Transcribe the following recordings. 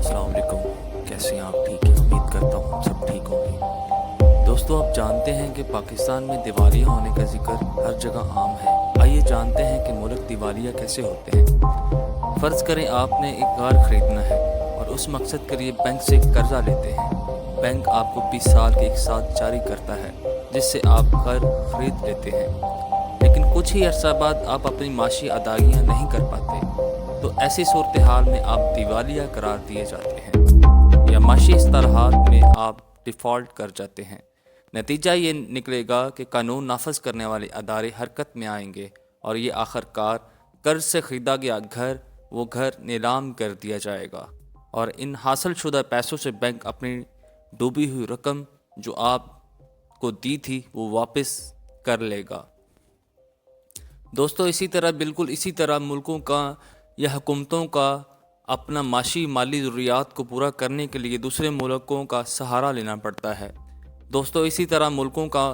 अस्सलाम वालेकुम। कैसे हैं आप? ठीक हैं? उम्मीद करता हूँ सब ठीक होंगे। दोस्तों, आप जानते हैं कि पाकिस्तान में दिवालिया होने का जिक्र हर जगह आम है। आइए जानते हैं कि मुल्क दिवालिया कैसे होते हैं। फ़र्ज़ करें आपने एक कार ख़रीदना है और उस मकसद के लिए बैंक से कर्ज़ा लेते हैं। बैंक आपको 20 साल के एक साथ जारी करता है जिससे आप घर ख़रीद लेते हैं, लेकिन कुछ ही अर्सा बाद आप अपनी माशी अदायगियाँ नहीं कर पाते। तो ऐसी सूरत हाल में आप दिवालिया करार दिए जाते हैं या माशी इस्तालाहात में आप डिफ़ॉल्ट कर जाते हैं। नतीजा ये निकलेगा कि कानून नाफज करने वाले अदारे हरकत में आएंगे और ये आखिरकार कर्ज से ख़रीदा गया वो घर नीलाम कर दिया जाएगा और इन हासिल शुदा पैसों से बैंक अपनी डूबी हुई रकम जो आपको दी थी वो वापस कर लेगा। दोस्तों, बिल्कुल इसी तरह मुल्कों का या हुकूमतों का अपना माली ज़रूरियात को पूरा करने के लिए दूसरे मुल्कों का सहारा लेना पड़ता है। दोस्तों, इसी तरह मुल्कों का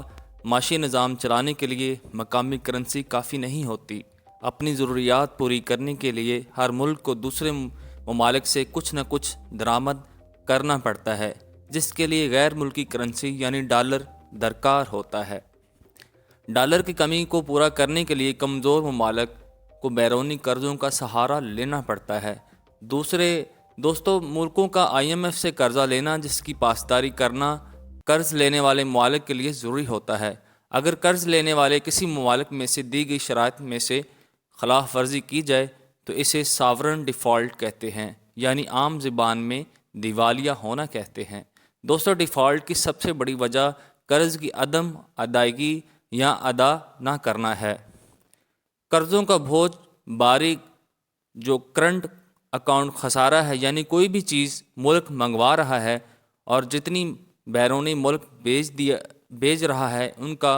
माशी निज़ाम चलाने के लिए मकामी करेंसी काफ़ी नहीं होती। अपनी ज़रूरियात पूरी करने के लिए हर मुल्क को दूसरे ममालिक से कुछ न कुछ दरामद करना पड़ता है, जिसके लिए गैर मुल्की करेंसी यानी डॉलर दरकार होता है। डॉलर की कमी को पूरा करने के लिए कमज़ोर ममालिक को बैरूनी कर्ज़ों का सहारा लेना पड़ता है। दोस्तों, मुल्कों का IMF से कर्ज़ा लेना, जिसकी पासदारी करना कर्ज़ लेने वाले ममालिक के लिए ज़रूरी होता है। अगर कर्ज़ लेने वाले किसी ममालिक में से दी गई शराइत में से खिलाफ वर्जी की जाए तो इसे सावरन डिफ़ॉल्ट कहते हैं, यानी आम ज़बान में दिवालिया होना कहते हैं। दोस्तों, डिफ़ॉल्ट की सबसे बड़ी वजह कर्ज़ की अदम अदायगी या अदा ना करना है। कर्ज़ों का बोझ बारीक जो करंट अकाउंट खसारा है, यानी कोई भी चीज़ मुल्क मंगवा रहा है और जितनी बैरूनी मुल्क बेच रहा है, उनका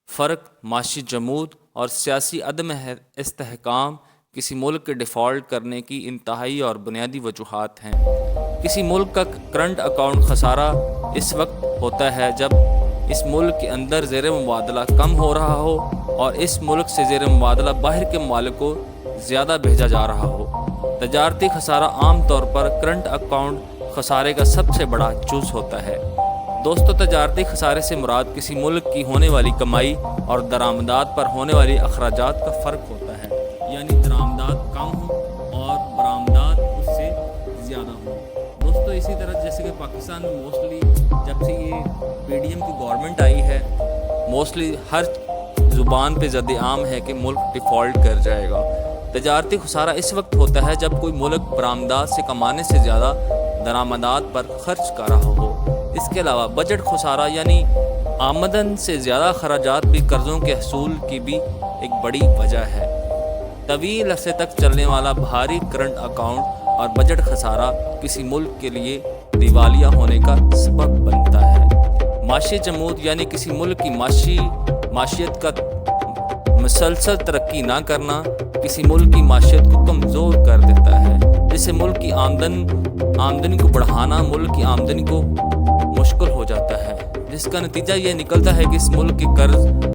फ़र्क माशी जमूद और सियासी अदम इस्तेहकाम किसी मुल्क के डिफ़ॉल्ट करने की इंतहाई और बुनियादी वजूहात हैं। किसी मुल्क का करंट अकाउंट खसारा इस वक्त होता है जब इस मुल्क के अंदर ज़ेर मुबादला कम हो रहा हो और इस मुल्क से ज़ेर मुबादला बाहर के ममालिक को ज़्यादा भेजा जा रहा हो। तजारती खसारा आम तौर पर करंट अकाउंट खसारे का सबसे बड़ा जुज़ होता है। दोस्तों, तजारती खसारे से मुराद किसी मुल्क की होने वाली कमाई और दरामदात पर होने वाली अखराजात का फ़र्क होता है, यानी दरामदात कम हो और बरामदात उससे ज़्यादा हो। दोस्तों, इसी तरह जैसे कि पाकिस्तान में मोस्टली जब से ये PDM की गवर्नमेंट आई है, मोस्टली हर ज़ुबान पे ज़द आम है कि मुल्क डिफ़ॉल्ट कर जाएगा। तजारती खसारा इस वक्त होता है जब कोई मुल्क बरामदात से कमाने से ज़्यादा दरामदात पर खर्च कर रहा हो। इसके अलावा बजट खसारा यानी आमदन से ज़्यादा खराजात भी कर्ज़ों के हसूल की भी एक बड़ी वजह है। तवील अरसे तक चलने वाला भारी करंट अकाउंट और बजट खसारा किसी मुल्क के लिए दिवालिया होने का सबब बनता है। माशी जमूद यानी किसी मुल्क की माशियत का मुसलसल तरक्की ना करना किसी मुल्क की माशियत को कमज़ोर कर देता है, जिससे मुल्क की आमदनी को बढ़ाना मुल्क की आमदनी को मुश्किल हो जाता है, जिसका नतीजा ये निकलता है कि इस मुल्क के कर्ज